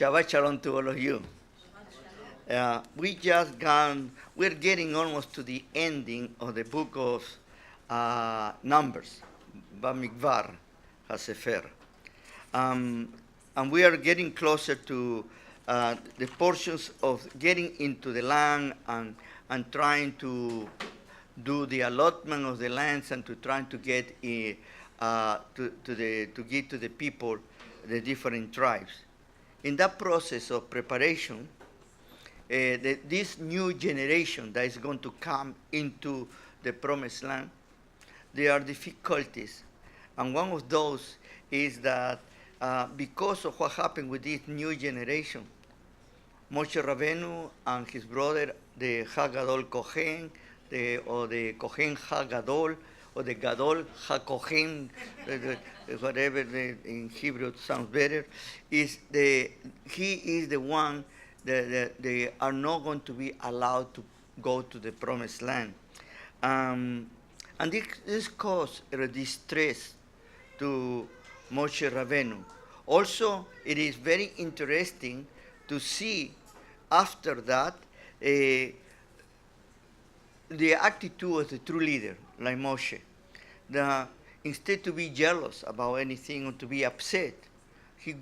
Shabbat Shalom to all of you. We're getting almost to the ending of the book of Numbers, Bamikvar HaSefer. And we are getting closer to the portions of getting into the land and trying to do the allotment of the lands and to trying to get to give to the people the different tribes. In that process of preparation, this new generation that is going to come into the promised land, there are difficulties. And one of those is that because of what happened with this new generation, Moshe Rabbeinu and his brother, the Hagadol Kohen, or the Kohen Hagadol, or the Gadol HaKohen, whatever in Hebrew sounds better, he is the one that they are not going to be allowed to go to the promised land. And this caused a distress to Moshe Rabbeinu. Also, it is very interesting to see after that the attitude of the true leader, like Moshe. Instead to be jealous about anything or to be upset, he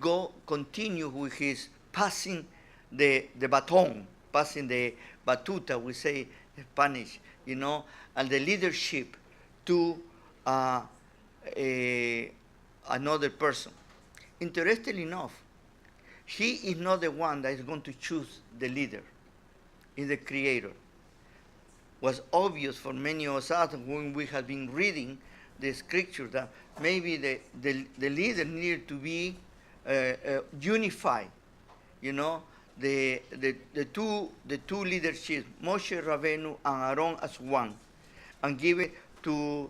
continue with his passing the baton, passing the batuta, we say in Spanish, and the leadership to another person. Interestingly enough, he is not the one that is going to choose the leader. He's the creator. Was obvious for many of us when we have been reading the scripture that maybe the leader needed to be unified. The two leaderships, Moshe Rabbeinu and Aaron as one, and give it to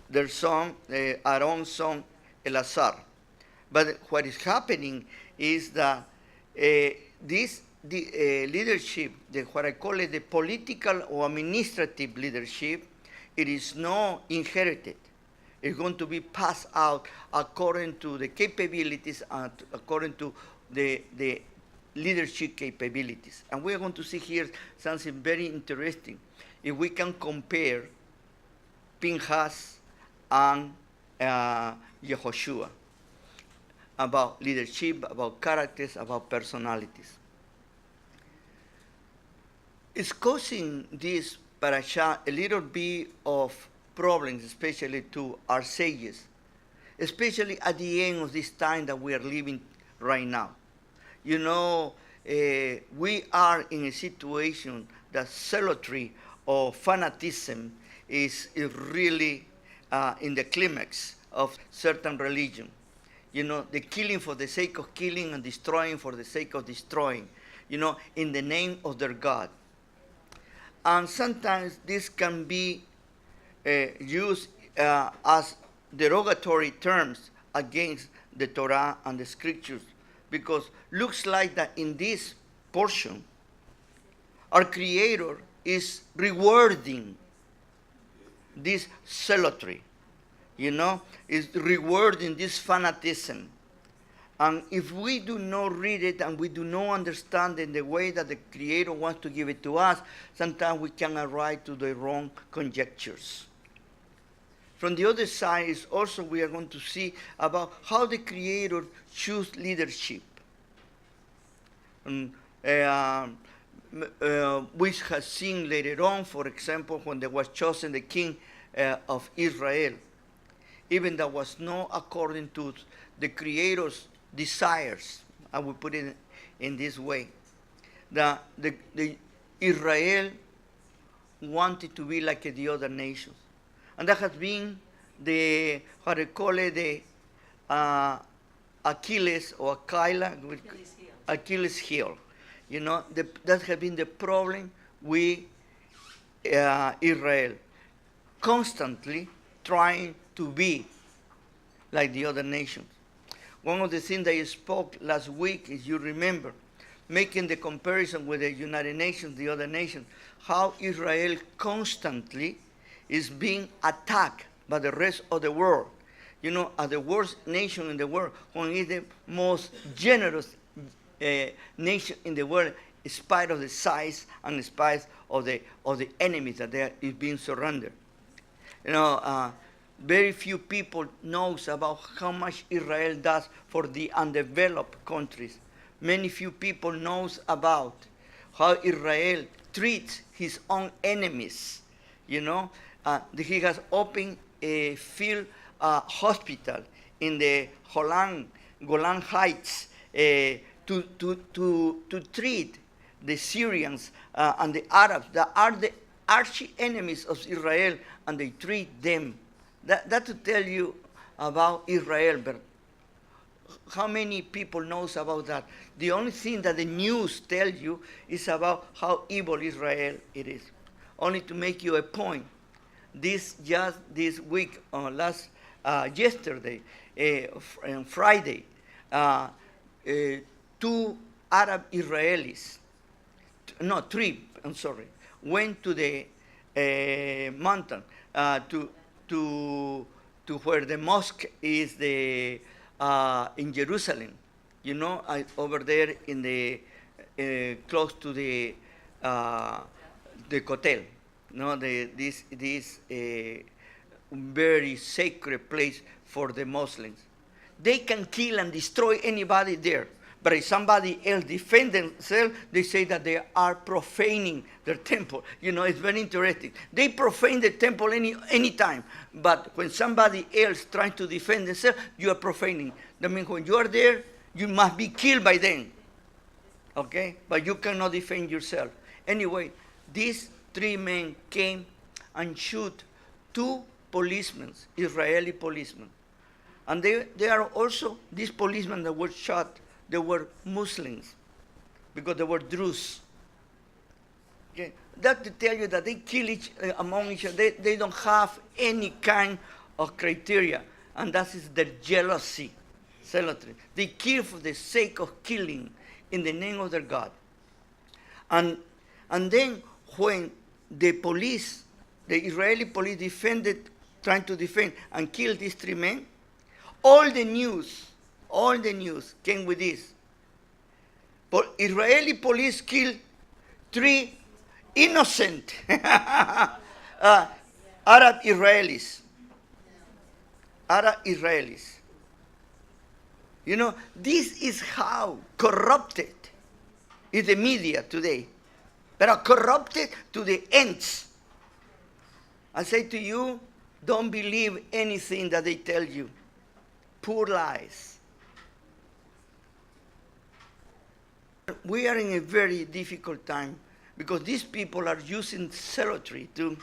their son, Aaron's son Elazar. But what is happening is that this leadership, what I call it the political or administrative leadership, it is not inherited. It's going to be passed out according to the capabilities and according to the leadership capabilities. And we're going to see here something very interesting. If we can compare Pinchas and Yehoshua about leadership, about characters, about personalities. It's causing this parasha a little bit of problems, especially to our sages, especially at the end of this time that we are living right now. We are in a situation that zealotry or fanaticism is really in the climax of certain religion. The killing for the sake of killing and destroying for the sake of destroying, in the name of their God. And sometimes this can be used as derogatory terms against the Torah and the scriptures, because looks like that in this portion, our Creator is rewarding this zealotry, is rewarding this fanaticism. And if we do not read it and we do not understand in the way that the Creator wants to give it to us, sometimes we can arrive to the wrong conjectures. From the other side is also we are going to see about how the Creator chooses leadership. Which has seen later on, for example, when there was chosen the king of Israel. Even that was not according to the Creator's desires. I will put it in this way. The Israel wanted to be like the other nations. And that has been what I call it, the Achilles or Achilles heel. That has been the problem with Israel. Constantly trying to be like the other nations. One of the things that I spoke last week, if you remember, making the comparison with the United Nations, the other nations, how Israel constantly is being attacked by the rest of the world. As the worst nation in the world, when it's the most generous nation in the world, in spite of the size and in spite of the enemies that is being surrendered. Very few people knows about how much Israel does for the undeveloped countries. Many few people knows about how Israel treats his own enemies. He has opened a field hospital in the Golan Heights to treat the Syrians and the Arabs that are the arch enemies of Israel, and they treat them. That to tell you about Israel, but how many people knows about that? The only thing that the news tell you is about how evil Israel it is. Only to make you a point. This week, yesterday, on Friday, 2 Arab Israelis, no, 3, I'm sorry, went to the mountain to where the mosque is in Jerusalem, over there in the close to the hotel, this very sacred place for the Muslims. They can kill and destroy anybody there. But if somebody else defends themselves, they say that they are profaning their temple. It's very interesting. They profane the temple any time. But when somebody else tries to defend themselves, you are profaning. That means when you are there, you must be killed by them. Okay? But you cannot defend yourself. Anyway, these 3 men came and shoot 2 policemen, Israeli policemen. And they are also, these policemen that were shot, they were Muslims, because they were Druze. Okay? That to tell you that they kill among each other. They don't have any kind of criteria, and that is their jealousy. They kill for the sake of killing in the name of their God. And then when the police, the Israeli police trying to defend and kill these 3 men, all the news came with this. But Israeli police killed 3 innocent Arab Israelis. This is how corrupted is the media today. But are corrupted to the ends. I say to you, don't believe anything that they tell you. Poor lies. We are in a very difficult time because these people are using zealotry to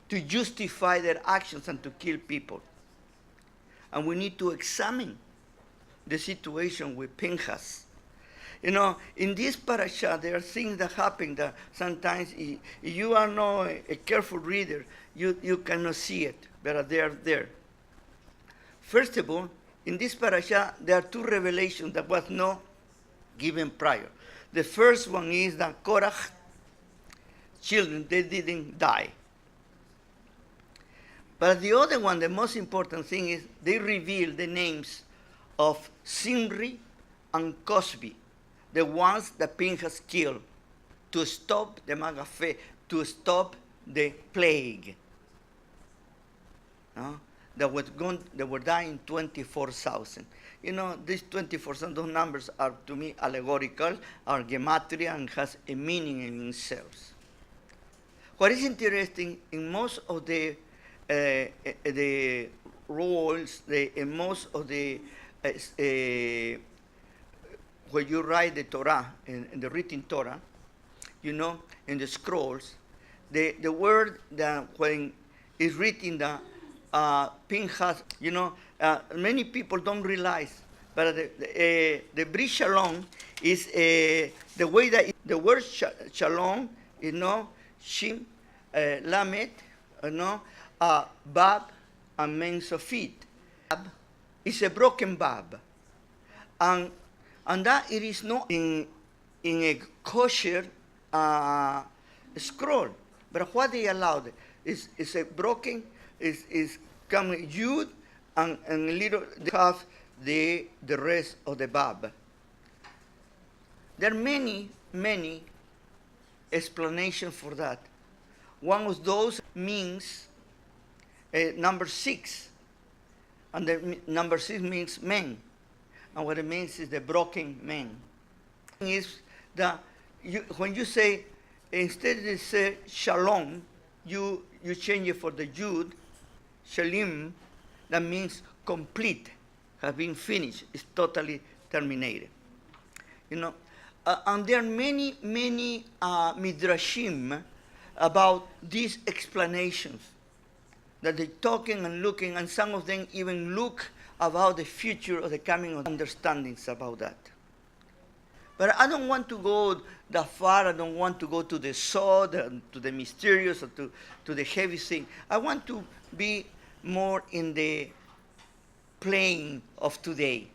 justify their actions and to kill people. And we need to examine the situation with Pinchas. In this parasha, there are things that happen that sometimes, if you are not a careful reader, you cannot see it, but they are there. First of all, in this parasha, there are 2 revelations that was not given prior. The first one is that Korah's children, they didn't die. But the other one, the most important thing is they reveal the names of Simri and Cosby, the ones that Pinchas killed to stop the Magafe, to stop the plague. They were dying 24,000. These 24,000, those numbers are to me allegorical, are gematria, and has a meaning in themselves. What is interesting, in most of the roles, in most of the where you write the Torah, in the written Torah, in the scrolls, the word that when it's written that Pinchas, many people don't realize, but the Brit Shalom is the way that the word Shalom, Shin, Lamed, Bab, and Mem Sofit. Bab is a broken Bab, and that it is not in a kosher scroll. But what they allowed is a broken, is coming Yud, and little they have the rest of the Bab. There are many, many explanations for that. One of those means number 6. And the number 6 means men. And what it means is the broken man. Is that when you say, instead of say shalom, you change it for the yud, shalim, that means complete, have been finished, it's totally terminated. And there are many, many midrashim about these explanations that they're talking and looking, and some of them even look about the future of the coming of understandings about that. But I don't want to go that far. I don't want to go to the sod, to the mysterious, or to the heavy thing. I want to be more in the plane of today.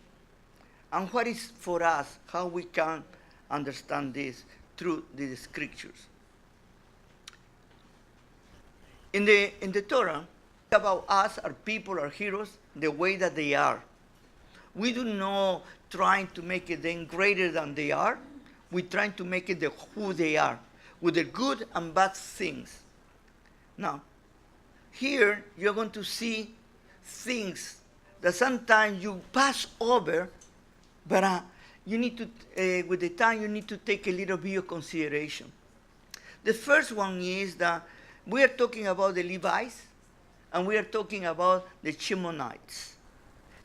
And what is for us, how we can understand this through the scriptures. In the Torah, about us, our people, our heroes, the way that they are. We do not trying to make it them greater than they are. We're trying to make it who they are, with the good and bad things. Now, here you're going to see things that sometimes you pass over, but you need to, with the time, you need to take a little bit of consideration. The first one is that we are talking about the Levites, and we are talking about the Shimonites.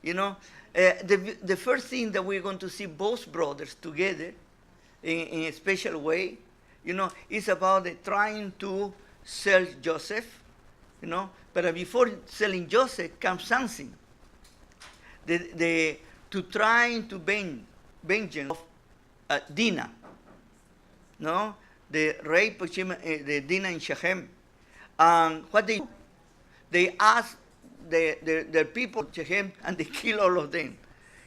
The first thing that we're going to see both brothers together in a special way, is about trying to sell Joseph, but before selling Joseph comes something. To trying to vengeance of Dinah, the rape of the Dinah in Shechem. And what they asked the people of Shechem, and they kill all of them.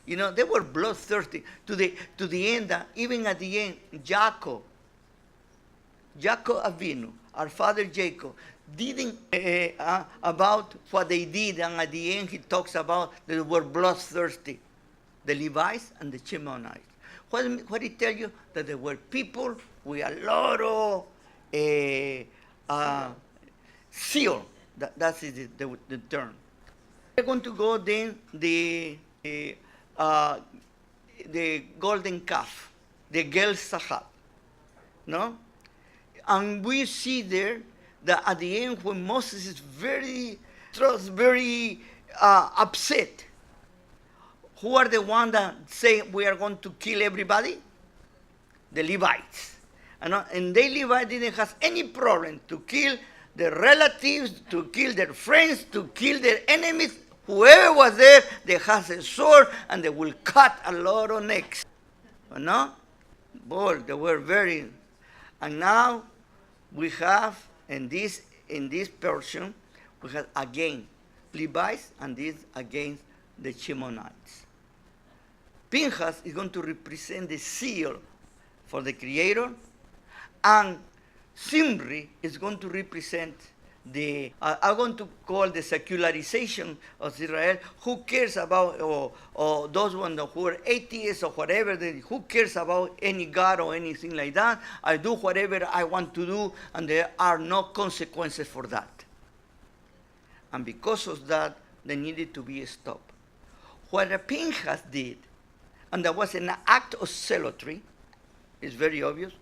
They were bloodthirsty to the end. Even at the end, Jacob Avinu, our father Jacob, didn't about what they did, and at the end he talks about that they were bloodthirsty, the Levites and the Shimonites. What did he tell you? That they were people with a lot of zeal. That's the term. We're going to go then the golden calf, the Gel Sahab, and we see there that at the end when Moses is very upset, who are the ones that say we are going to kill everybody? The Levites. And the Levites didn't have any problem to kill their relatives, to kill their friends, to kill their enemies. Whoever was there, they have a sword and they will cut a lot of necks. Boy, they were very. And now we have in this portion, we have again Levites, and this against the Shimonites. Pinchas is going to represent the seal for the Creator, and Simri is going to represent I'm going to call the secularization of Israel. Who cares about, or those ones who are atheists or whatever, who cares about any God or anything like that? I do whatever I want to do, and there are no consequences for that. And because of that, there needed to be a stop. What Pinchas did, and that was an act of zealotry, is very obvious,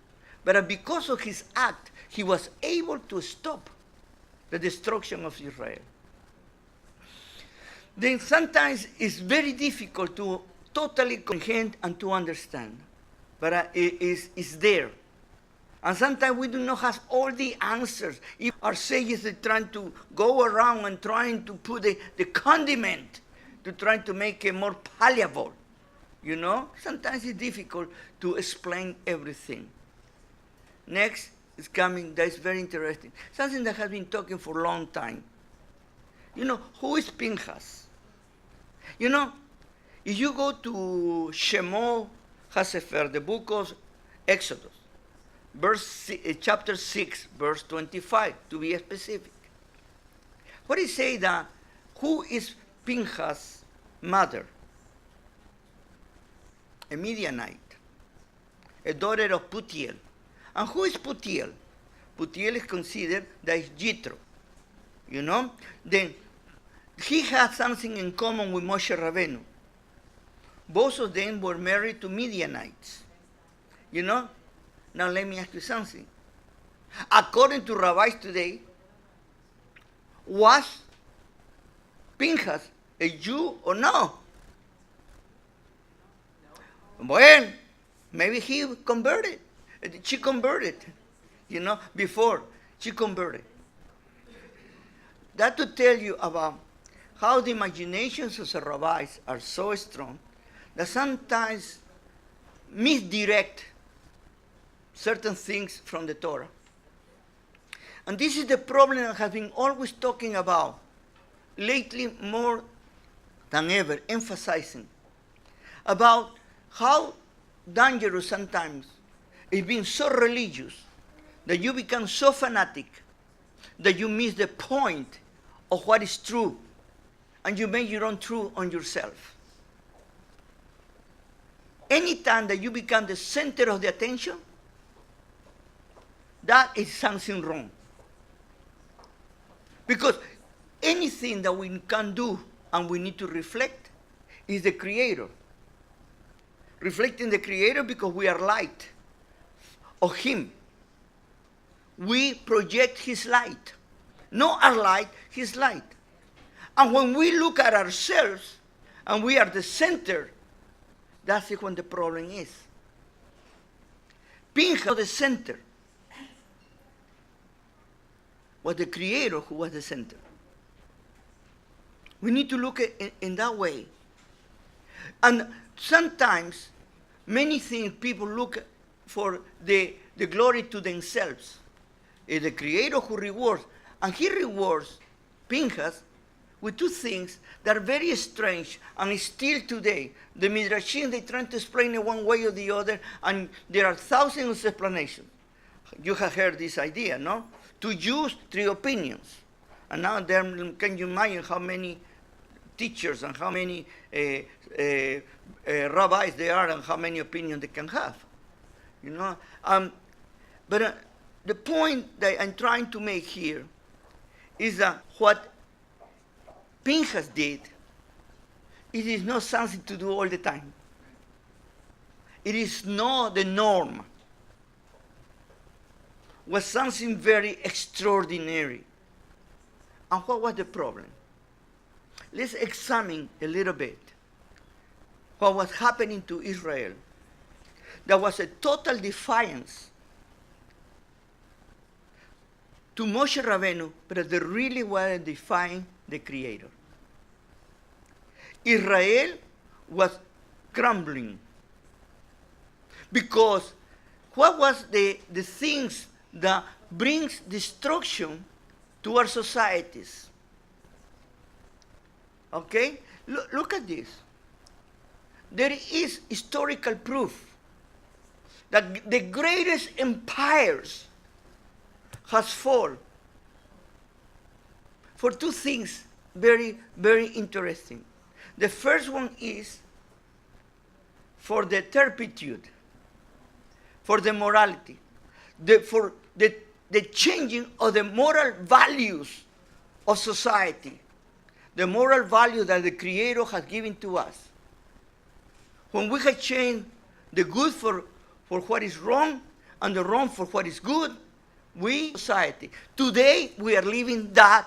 but because of his act, he was able to stop the destruction of Israel. Then sometimes it's very difficult to totally comprehend and to understand, but it's there. And sometimes we do not have all the answers. If our sages are trying to go around and trying to put the condiment to try to make it more palatable, sometimes it's difficult to explain everything. Next is coming, that is very interesting. Something that has been talking for a long time. Who is Pinchas? If you go to Shemo HaSefer, the book of Exodus, chapter 6, verse 25, to be specific. What is say that, who is Pinchas' mother? A Midianite. a daughter of Putiel. And who is Putiel? Putiel is considered that is Jethro. You know? Then he had something in common with Moshe Rabbeinu. Both of them were married to Midianites. You know? Now let me ask you something. According to rabbis today, was Pinchas a Jew or no? Well, maybe he converted. She converted. You know, before she converted. That to tell you about how the imaginations of the rabbis are so strong that sometimes misdirect certain things from the Torah. And this is the problem I have been always talking about, lately more than ever, emphasizing about how dangerous sometimes is being so religious that you become so fanatic that you miss the point of what is true and you make your own truth on yourself. Anytime that you become the center of the attention, that is something wrong. Because anything that we can do and we need to reflect is the Creator. Reflecting the Creator because we are light of Him. We project His light. Not our light, His light. And when we look at ourselves and we are the center, that's when the problem is. Pinchas was the center. Was the Creator who was the center. We need to look at it in that way. And sometimes, many things people look for the glory to themselves. It's the Creator who rewards. And He rewards Pinchas with two things that are very strange, and still today, the Midrashim, they try to explain it one way or the other, and there are thousands of explanations. You have heard this idea, no? To Jews, 3 opinions. And now can you imagine how many teachers and how many rabbis there are and how many opinions they can have? You know? But the point that I'm trying to make here is that what Pinchas did, it is not something to do all the time. It is not the norm. Was something very extraordinary. And what was the problem? Let's examine a little bit what was happening to Israel. There was a total defiance to Moshe Rabbeinu, but they really were defying the Creator. Israel was crumbling because what was the things that brings destruction to our societies? Okay? Look at this. There is historical proof that the greatest empires has fallen for two things very, very interesting. The first one is for the turpitude, for the morality, for the changing of the moral values of society, the moral value that the Creator has given to us. When we have changed the good for what is wrong and the wrong for what is good, we, society, today we are living that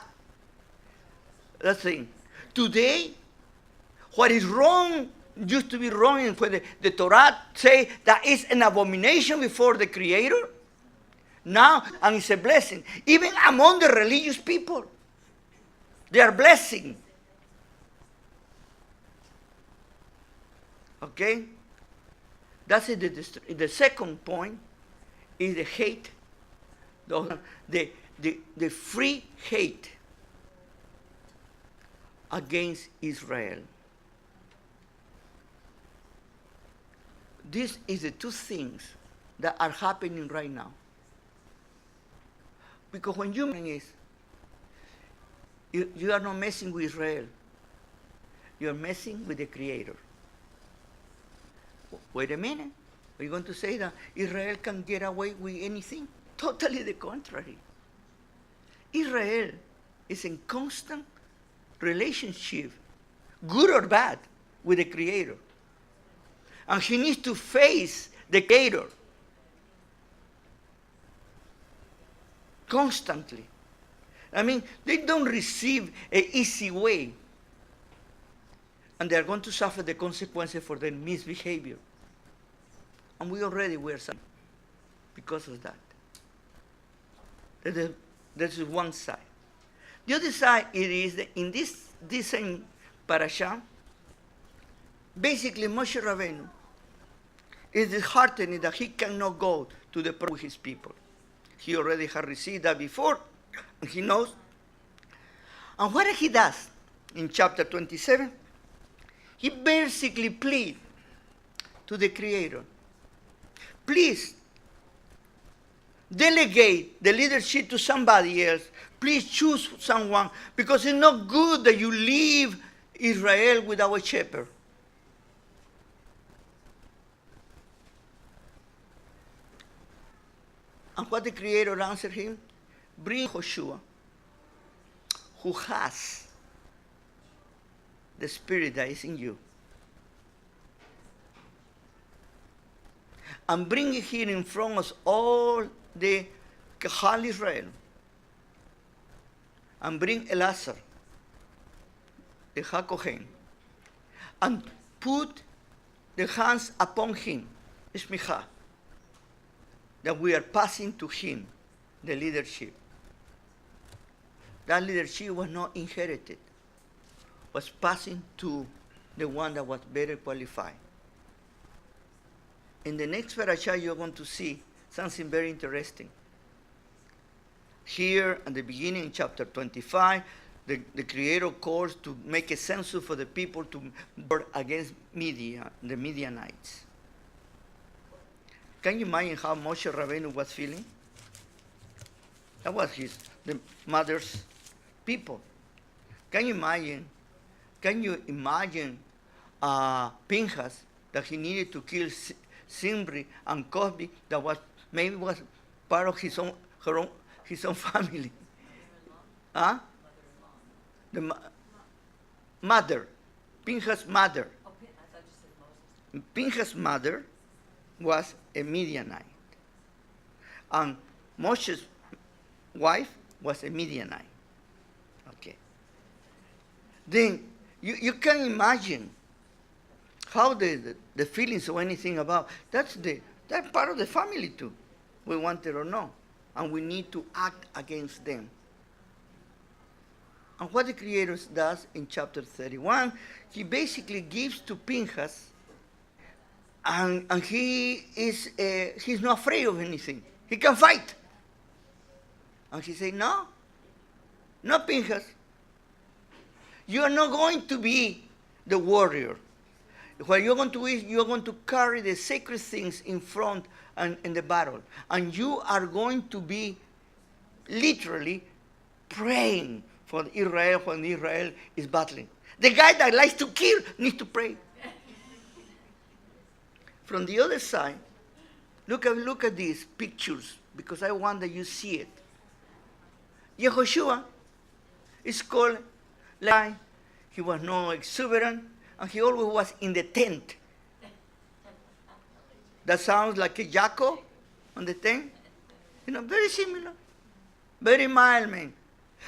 thing. Today, what is wrong used to be wrong, and when the Torah say that is an abomination before the Creator, now, and it's a blessing. Even among the religious people, they are blessing. Okay? That's it. The second point is the hate, the free hate against Israel. These are the two things that are happening right now. Because when you are not messing with Israel, you are messing with the Creator. Wait a minute. Are you going to say that Israel can get away with anything? Totally the contrary. Israel is in constant relationship, good or bad, with the Creator. And he needs to face the Creator constantly. I mean, they don't receive an easy way. And they are going to suffer the consequences for their misbehavior. And we are suffering because of that. That is one side. The other side, it is that in this same parasha, basically Moshe Rabbeinu is disheartened that he cannot go to the Torah with his people. He already had received that before, and he knows. And what he does in chapter 27, he basically pleads to the Creator, please delegate the leadership to somebody else. Please choose someone, because it's not good that you leave Israel without a shepherd. And what the Creator answered him? Bring Joshua, who has the Spirit that is in you, and bring it here in front of all the Kahal Israel, and bring Elazar, the HaKohen, and put the hands upon him, Shmicha, that we are passing to him the leadership. That leadership was not inherited, was passing to the one that was better qualified. In the next parasha, you're going to see something very interesting. Here, at the beginning, in chapter 25, the Creator calls to make a census for the people to war against the Midianites. Can you imagine how Moshe Rabbeinu was feeling? That was the mother's people. Can you imagine Pinchas, that he needed to kill Simri and Cosby, that was part of his own family? Huh? The mother, Pinchas' mother. Oh, I thought you said Moses. Pinchas' mother was a Midianite, and Moshe's wife was a Midianite. Okay. Then you can imagine how the feelings or anything about that's part of the family too. We want it or not, and we need to act against them. And what the Creator does in chapter 31, he basically gives to Pinchas, and he's not afraid of anything. He can fight. And he said, no, Pinchas. You are not going to be the warrior. What you're going to do is you're going to carry the sacred things in front and in the battle. And you are going to be literally praying for Israel when Israel is battling. The guy that likes to kill needs to pray. From the other side, look at these pictures, because I want that you see it. Yehoshua is called like he was no exuberant, and he always was in the tent. That sounds like a jackal on the tent. Very similar. Very mild man.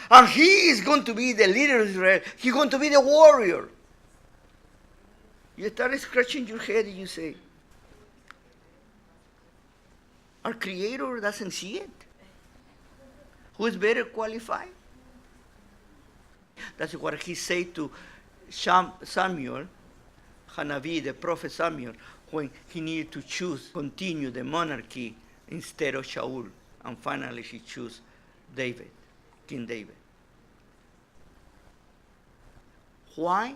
And he is going to be the leader of Israel. He's going to be the warrior. You start scratching your head and you say, our Creator doesn't see it. Who is better qualified? That's what he said to Samuel, Hanavi, the prophet Samuel, when he needed to continue the monarchy instead of Shaul. And finally he chose David, King David. Why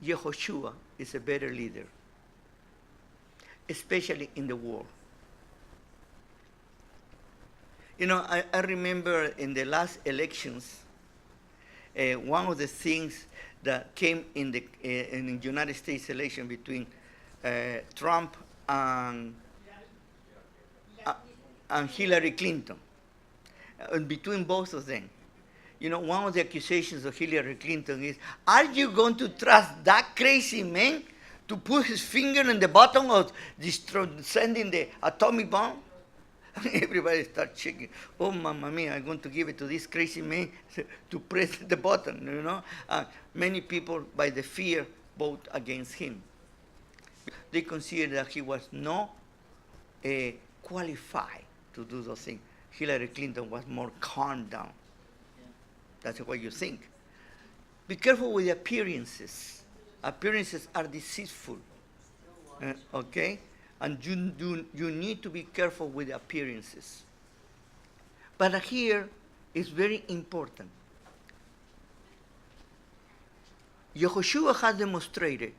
Yehoshua is a better leader, especially in the war? I remember in the last elections, one of the things that came in the United States election between Trump and and Hillary Clinton. And between both of them. You know, one of the accusations of Hillary Clinton is, are you going to trust that crazy man to put his finger in the bottom of sending the atomic bomb? Everybody starts shaking. Oh, mamma mia, I'm going to give it to this crazy man to press the button, you know. Many people, by the fear, vote against him. They consider that he was not qualified to do those things. Hillary Clinton was more calmed down. Yeah. That's what you think. Be careful with appearances. Appearances are deceitful. Okay? And you need to be careful with appearances. But here is very important. Yashuv has demonstrated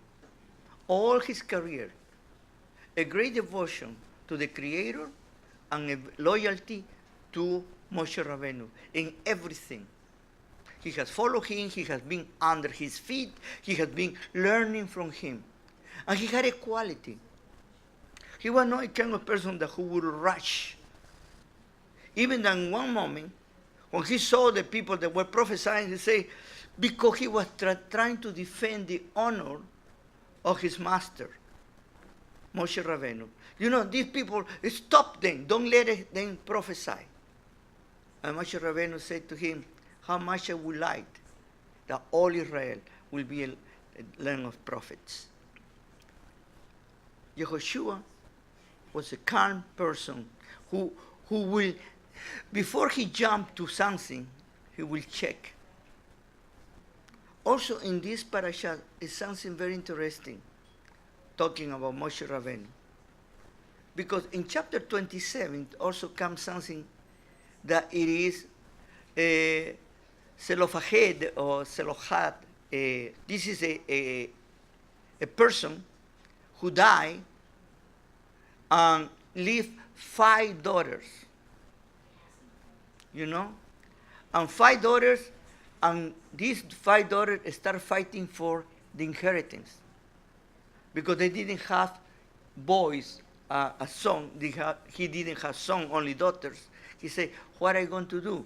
all his career a great devotion to the Creator and a loyalty to Moshe Rabbeinu in everything. He has followed him, he has been under his feet, he has been learning from him. And he had a quality. He was not a kind of person who would rush. Even in one moment, when he saw the people that were prophesying, he said, because he was trying to defend the honor of his master, Moshe Rabbeinu. You know, these people, stop them, don't let them prophesy. And Moshe Rabbeinu said to him, how much I would like that all Israel will be a land of prophets. Yehoshua was a calm person who will, before he jumped to something, he will check. Also in this parasha is something very interesting, talking about Moshe Rabbeinu. Because in chapter 27 also comes something that it is Selophahed or Selohad. This is a person who died and left 5 daughters. You know? And 5 daughters, and these 5 daughters start fighting for the inheritance. Because they didn't have boys, a son. He didn't have son, only daughters. He said, what are you going to do?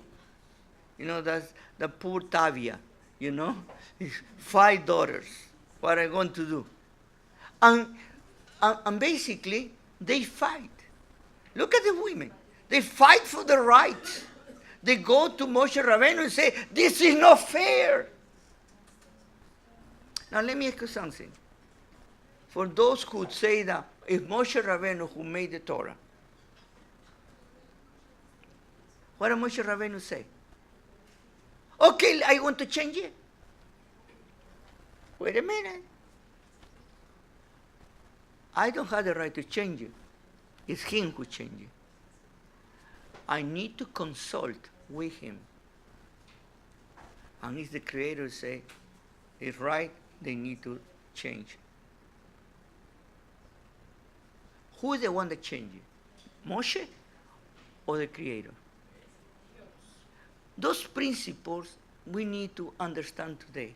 You know, that's the poor Tavia, you know? 5 daughters. What are you going to do? And basically, they fight. Look at the women. They fight for the right. They go to Moshe Rabbeinu and say, this is not fair. Now let me ask you something. For those who would say that if Moshe Rabbeinu who made the Torah, what did Moshe Rabbeinu say? Okay, I want to change it. Wait a minute. I don't have the right to change it. It's him who changes it. I need to consult with him. And if the Creator say, it's right, they need to change. Who is the one that changes? Moshe or the Creator? Those principles we need to understand today.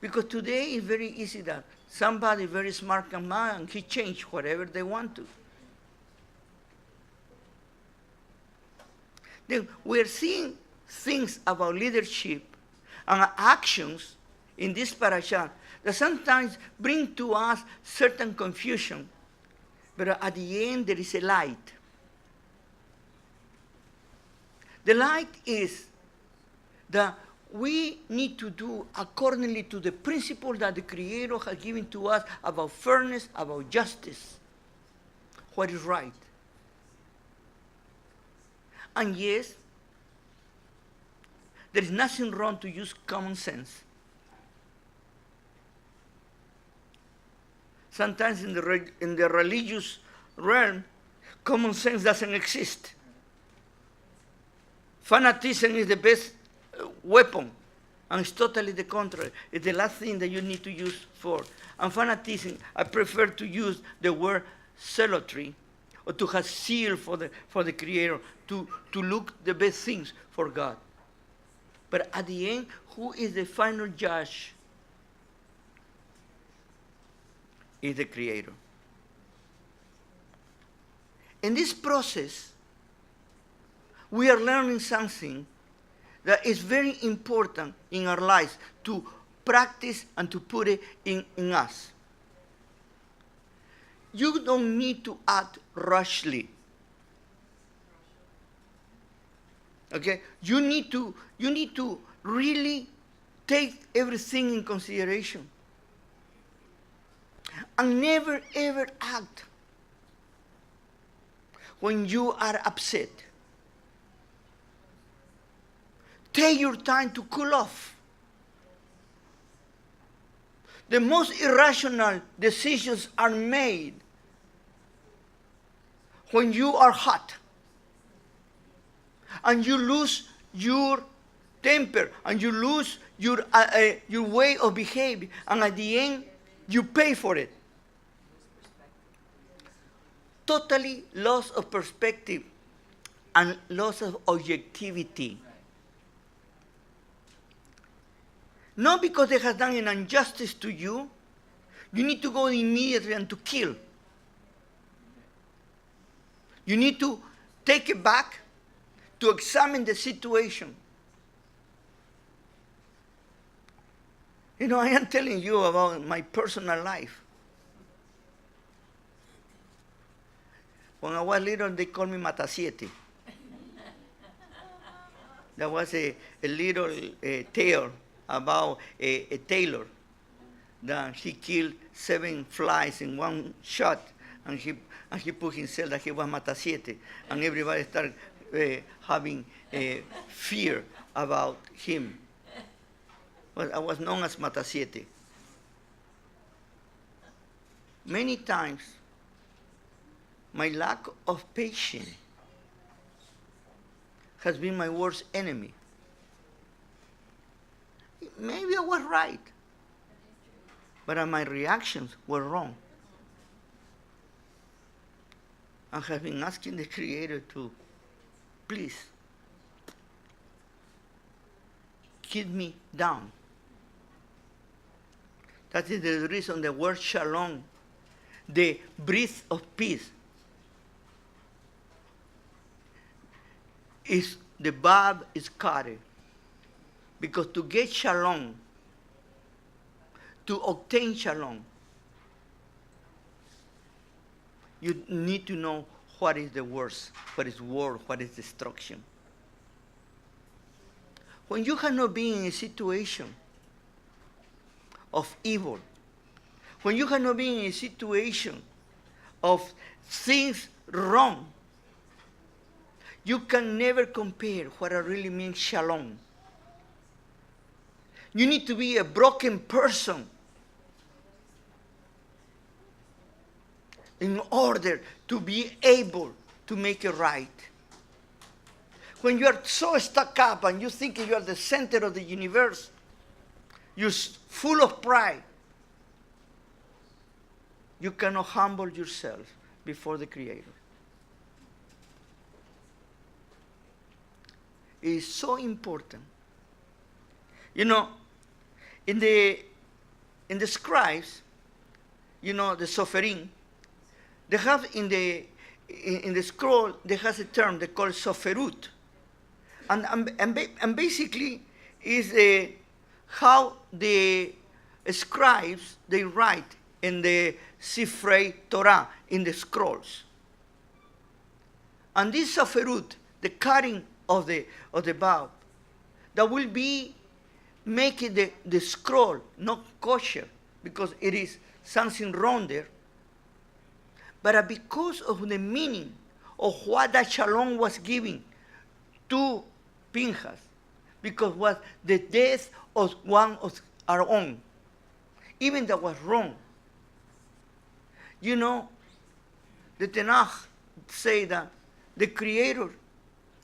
Because today it's very easy that somebody very smart can man and he change whatever they want to. Then we're seeing things about leadership and actions in this parasha that sometimes bring to us certain confusion, but at the end there is a light. The light is that we need to do accordingly to the principle that the Creator has given to us about fairness, about justice, what is right. And yes, there is nothing wrong to use common sense. Sometimes in the religious realm, common sense doesn't exist. Fanaticism is the best weapon, and it's totally the contrary. It's the last thing that you need to use for. And fanaticism, I prefer to use the word zealotry, or to have zeal for the Creator, to look the best things for God. But at the end, who is the final judge? Is the Creator. In this process, we are learning something that is very important in our lives to practice and to put it in us. You don't need to act rashly. Okay? You need to really take everything in consideration. And never ever act when you are upset. Take your time to cool off. The most irrational decisions are made when you are hot and you lose your temper and you lose your way of behaving, and at the end you pay for it. Totally loss of perspective and loss of objectivity. Not because they have done an injustice to you, you need to go immediately and to kill. You need to take it back to examine the situation. You know, I am telling you about my personal life. When I was little, they called me Matasiete. There was a little tale about a tailor that he killed 7 flies in one shot, and he put himself that he was Matasiete, and everybody started having fear about him. But I was known as Matasiete. Many times, my lack of patience has been my worst enemy. Maybe I was right, but my reactions were wrong. I have been asking the Creator to, please, keep me down. That is the reason the word shalom, the breath of peace, is the verb is kare. Because to get shalom, to obtain shalom, you need to know what is the worst, what is war, what is destruction. When you have not been in a situation of evil, when you have not been in a situation of things wrong, you can never compare what it really means shalom. You need to be a broken person in order to be able to make it right. When you are so stuck up and you think you are the center of the universe, you're full of pride, you cannot humble yourself before the Creator. It is so important. You know, in the scribes, you know, the soferim, they have in the scroll, they have a term they call soferut. And basically is how the scribes, they write in the Sifrei Torah, in the scrolls. And this soferut, the cutting of the bow, that will be making the scroll not kosher, because it is something wrong there. But because of the meaning of what that shalom was giving to Pinchas, because was the death of one of our own, even that was wrong. You know, the Tanakh say that the Creator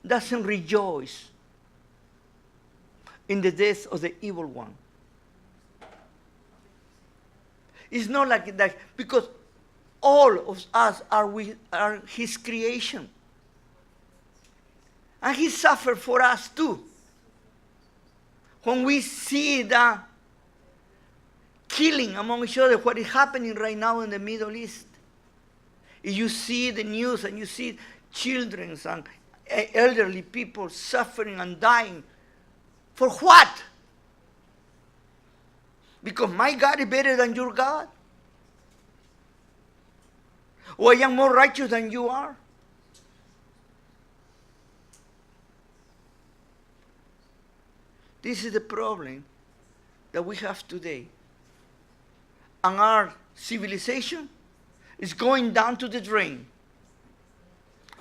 doesn't rejoice in the death of the evil one. It's not like that, because all of us are his creation. And he suffered for us too. When we see the killing among each other, what is happening right now in the Middle East, if you see the news and you see children and elderly people suffering and dying. For what? Because my God is better than your God? Or I am more righteous than you are? This is the problem that we have today. And our civilization is going down to the drain.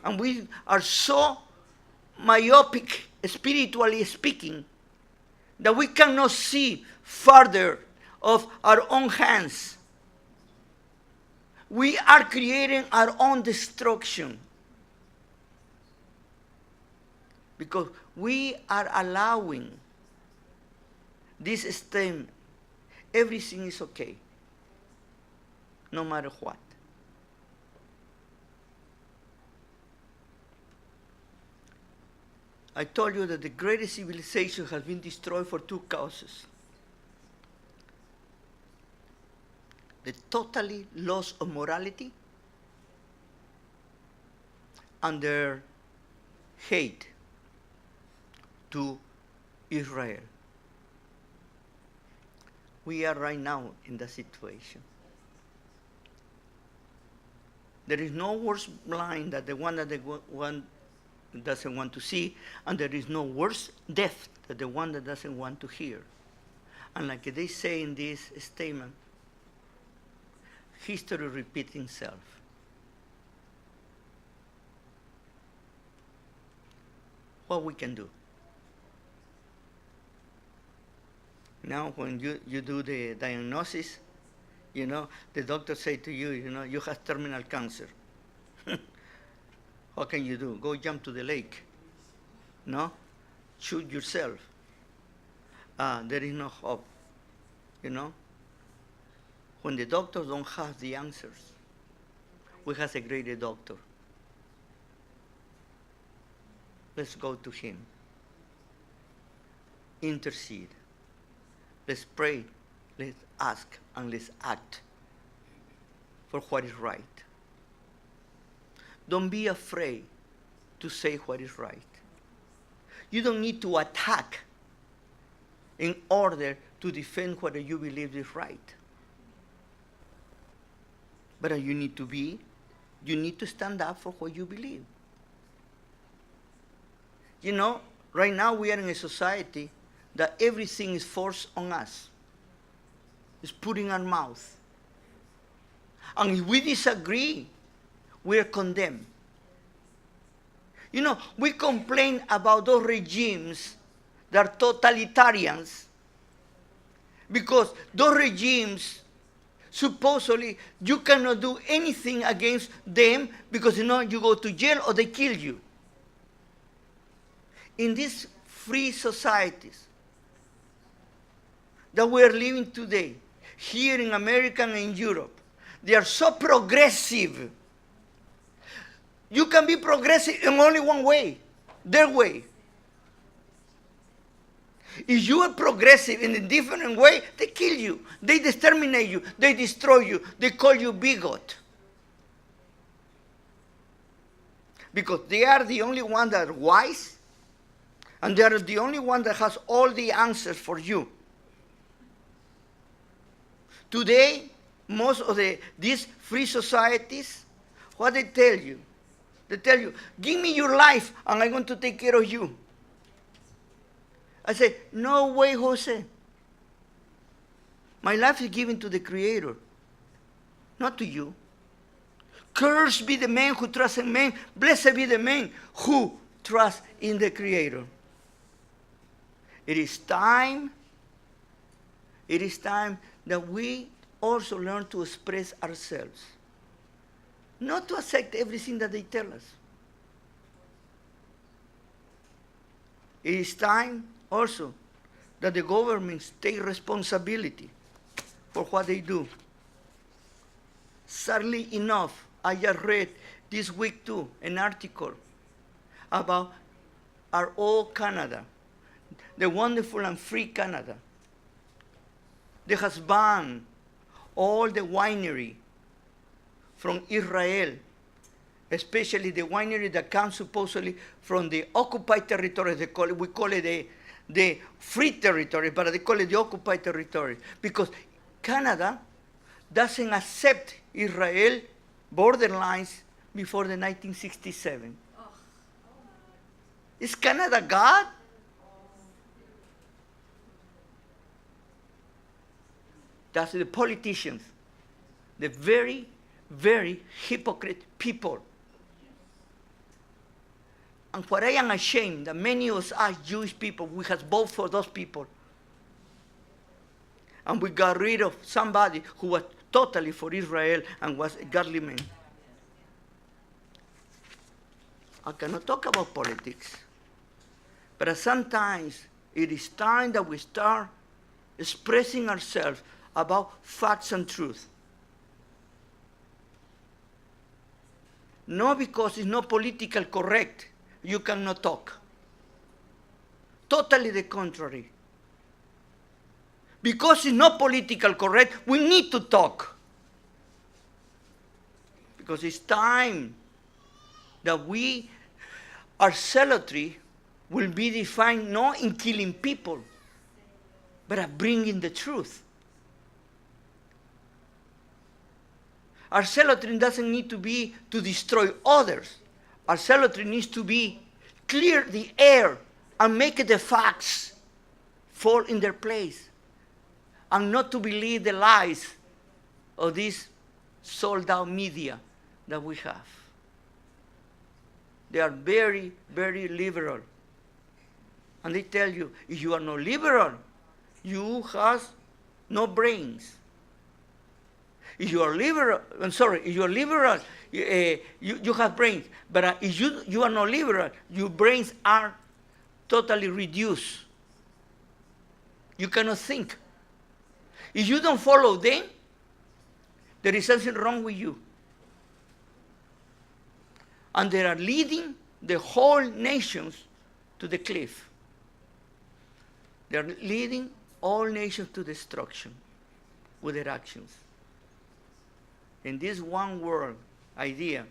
And we are so myopic, spiritually speaking, that we cannot see further of our own hands. We are creating our own destruction. Because we are allowing this statement, everything is okay, no matter what. I told you that the greatest civilization has been destroyed for two causes. The totally loss of morality and their hate to Israel. We are right now in that situation. There is no worse blind than the one that the one doesn't want to see, and there is no worse deaf than the one that doesn't want to hear. And like they say in this statement, history repeats itself. What we can do? Now, when you do the diagnosis, the doctor say to you, you have terminal cancer. What can you do? Go jump to the lake. No? Shoot yourself. There is no hope. When the doctors don't have the answers, we have a greater doctor. Let's go to him. Intercede. Let's pray, let's ask, and let's act for what is right. Don't be afraid to say what is right. You don't need to attack in order to defend what you believe is right. But you need to stand up for what you believe. Right now we are in a society that everything is forced on us. It's put in our mouth. And if we disagree, we are condemned. We complain about those regimes that are totalitarians because those regimes, supposedly, you cannot do anything against them because you go to jail or they kill you. In these free societies that we are living today, here in America and in Europe, they are so progressive. You can be progressive in only one way, their way. If you are progressive in a different way, they kill you, they exterminate you, they destroy you, they call you bigot. Because they are the only one that are wise, and they are the only one that has all the answers for you. Today, most of these free societies, what they tell you? They tell you, give me your life and I'm going to take care of you. I say, no way, Jose. My life is given to the Creator, not to you. Cursed be the man who trusts in man. Blessed be the man who trusts in the Creator. It is time that we also learn to express ourselves. Not to accept everything that they tell us. It is time also that the governments take responsibility for what they do. Sadly enough, I just read this week too an article about our old Canada, the wonderful and free Canada. They has banned all the winery from Israel especially the winery that comes supposedly from the occupied territories. We call it the free territory, but they call it the occupied territory. Because Canada doesn't accept Israel borderlines before the 1967. Is Canada God? That's the politicians, the very, very hypocrite people. And what I am ashamed that many of us Jewish people, we have voted for those people. And we got rid of somebody who was totally for Israel and was a godly man. I cannot talk about politics. But sometimes it is time that we start expressing ourselves about facts and truth. Not because it's not politically correct, you cannot talk. Totally the contrary. Because it's not politically correct, we need to talk. Because it's time that our zealotry will be defined not in killing people, but at bringing the truth. Our zealotry doesn't need to be to destroy others. Our zealotry needs to be clear the air and make the facts fall in their place. And not to believe the lies of this sold-out media that we have. They are very, very liberal. And they tell you, if you are not liberal, you have no brains. If you are liberal, if you are liberal, you have brains. But if you are not liberal, your brains are totally reduced. You cannot think. If you don't follow them, there is something wrong with you. And they are leading the whole nations to the cliff. They are leading all nations to destruction with their actions. In this one world idea,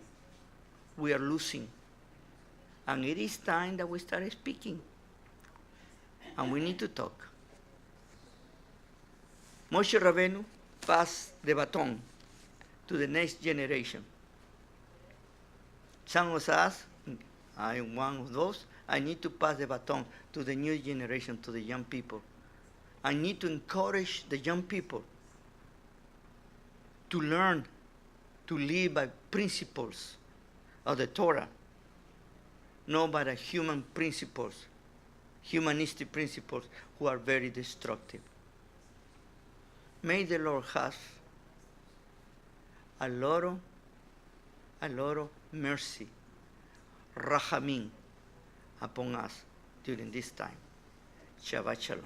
we are losing. And it is time that we start speaking. And we need to talk. Moshe Rabbeinu passed the baton to the next generation. Some of us, I am one of those, I need to pass the baton to the new generation, to the young people. I need to encourage the young people to learn to live by principles of the Torah, not by the human principles, humanistic principles who are very destructive. May the Lord have a lot of mercy, rachamim, upon us during this time. Shabbat Shalom.